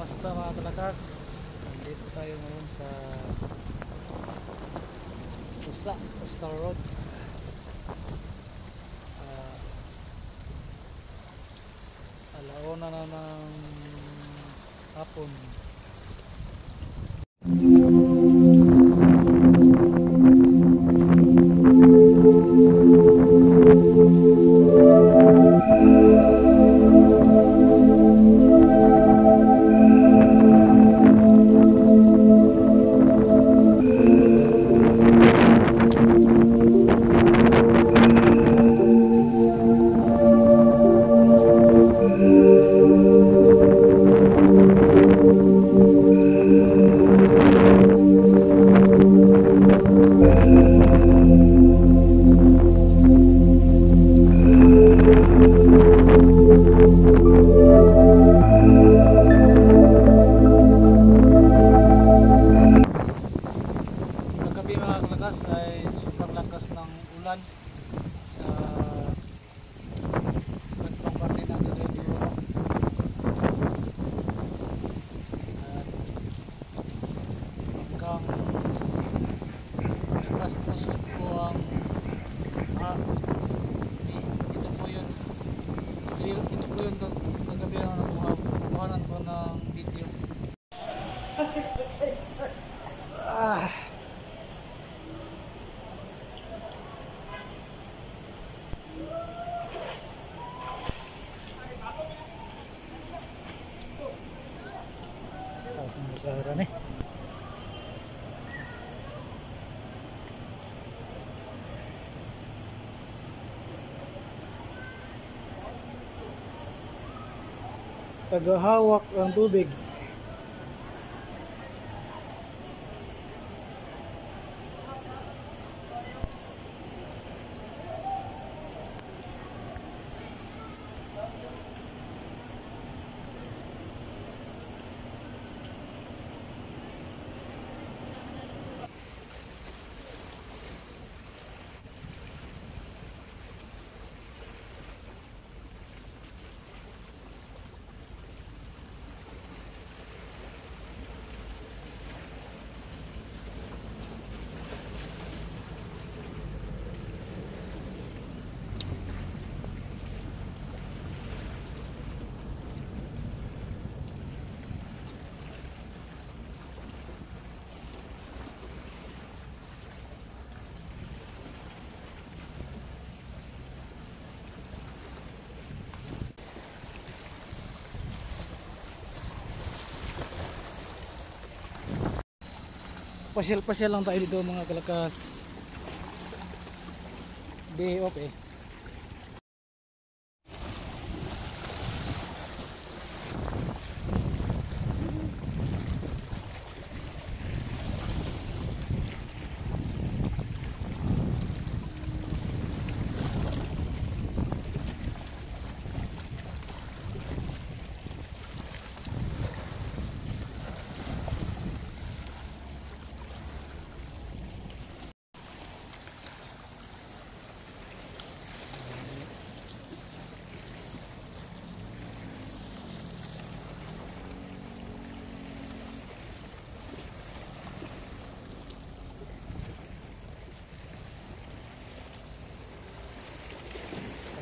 Basta mga kalakas, nandito tayo ngayon sa Coastal Road. Alauna na ng hapon. Ay sobrang lakas ng ulan sa kantong parte natin dito. Hanggang lakas pusod po ang ito po yun kagabi ang nakuhanan ko ng video. Nih. Tagahawak ang tubig. Pasyal-pasyal lang tayo dito mga kalakas. Day off eh.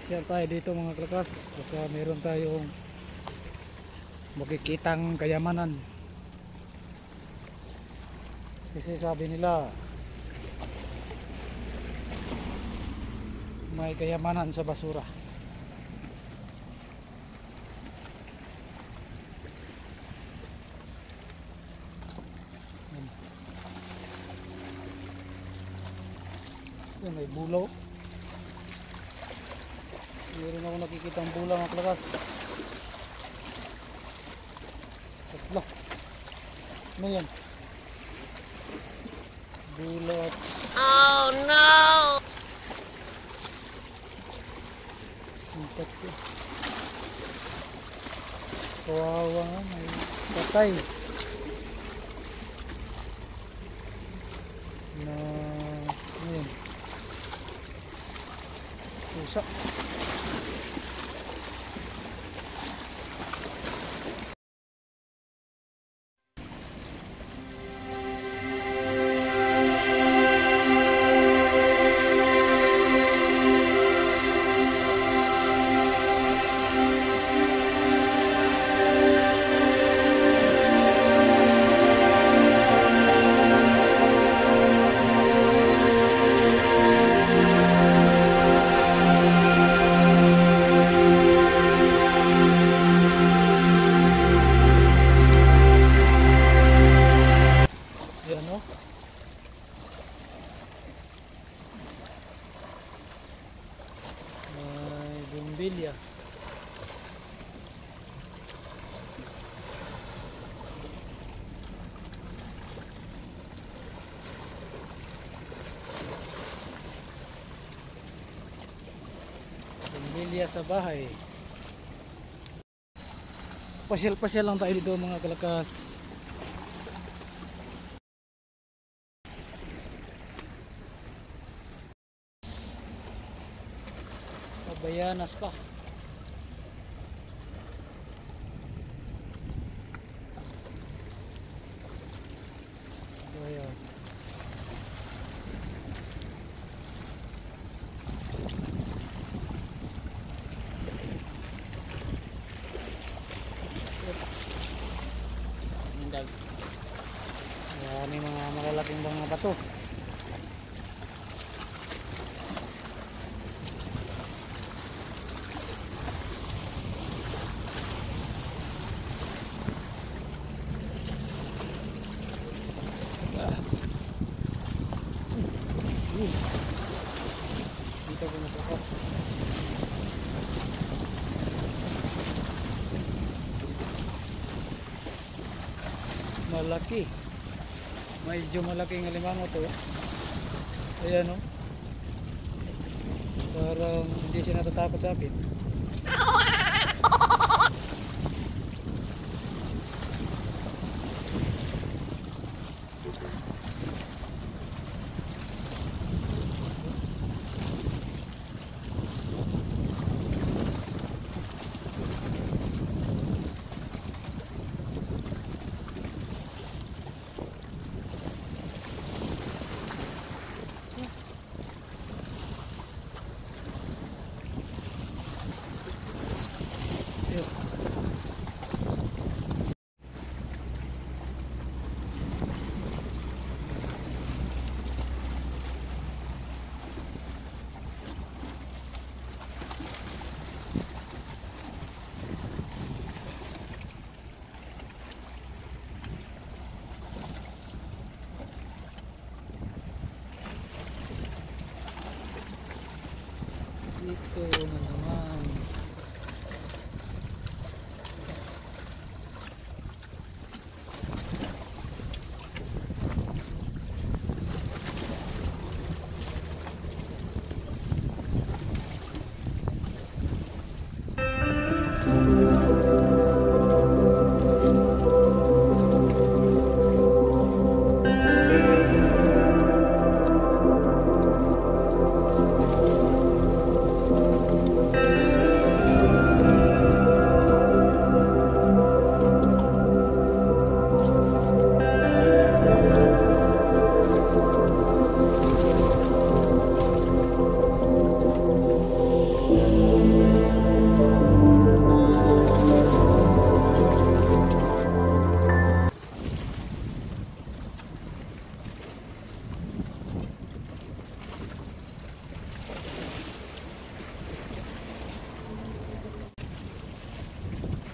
Share tayo dito mga kalakas, baka meron tayong makikitang kayamanan. Kasi sabi nila may kayamanan sa basura. Yan, may bulaw. Meron ako nakikita ang bulang mga kalakas. Tatlo. Ano yan? Bulot. Oh no! Ang tatlo. Kawawa nga, may patay. Na, ano yun? Pusa. Yan o. May bumbilya. Bumbilya sa bahay. Pasyal-pasyal lang tayo dito mga kalakas. Bayanas pa. Ayan. Ayan, may mga malalaking mga bato. Dito ko natakas. Malaki. Medyo malaking alimango to. Ayan o. Parang hindi siya natatakot sa akin. Dito na naman.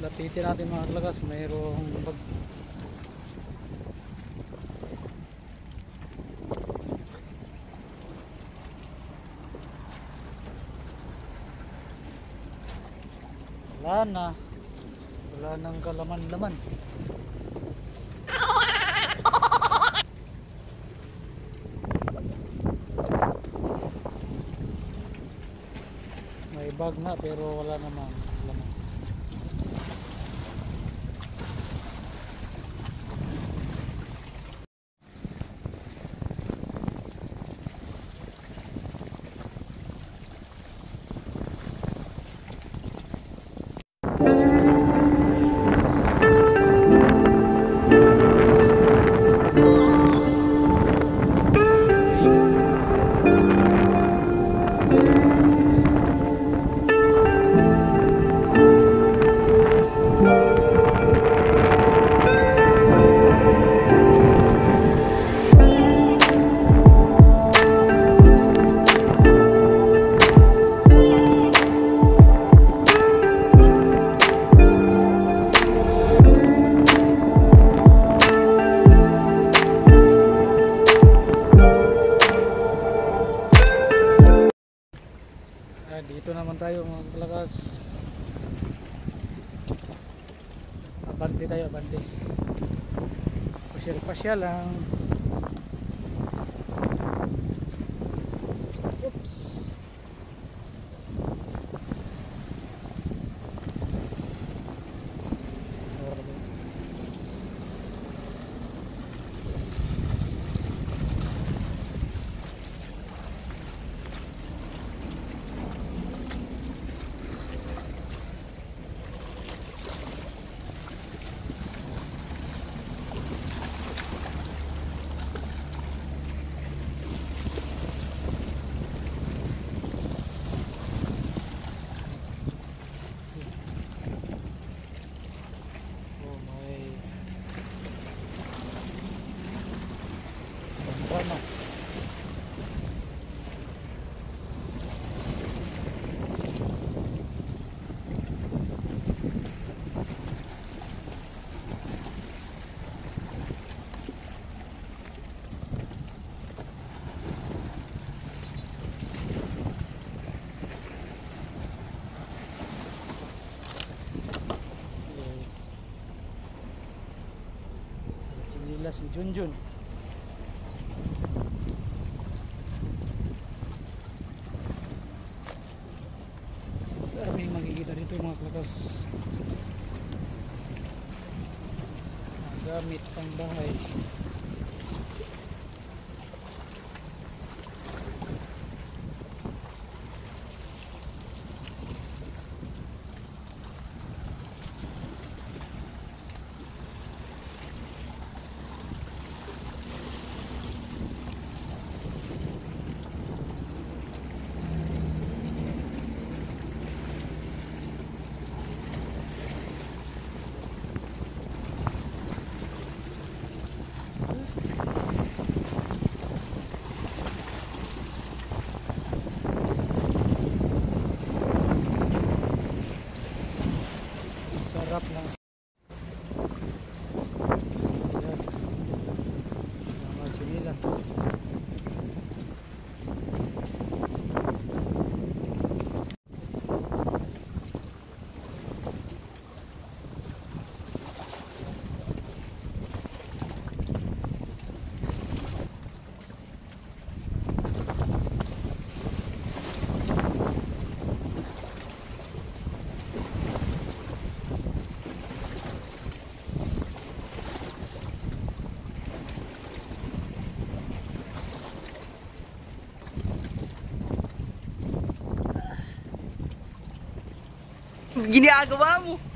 Lapitin natin mga kalakas, mayroong bag. Wala na. Wala nang kalaman-laman. bag na pero wala naman laman. Dito naman tayo mga kalakas. Abante tayo, abante. Pasyal-pasyal lang. Oops. Drama. Sinilas si Junjun. May makikita dito mga kalakas. Gamit pang bahay. Sarap ng mga chinilas. Ginagawa mo.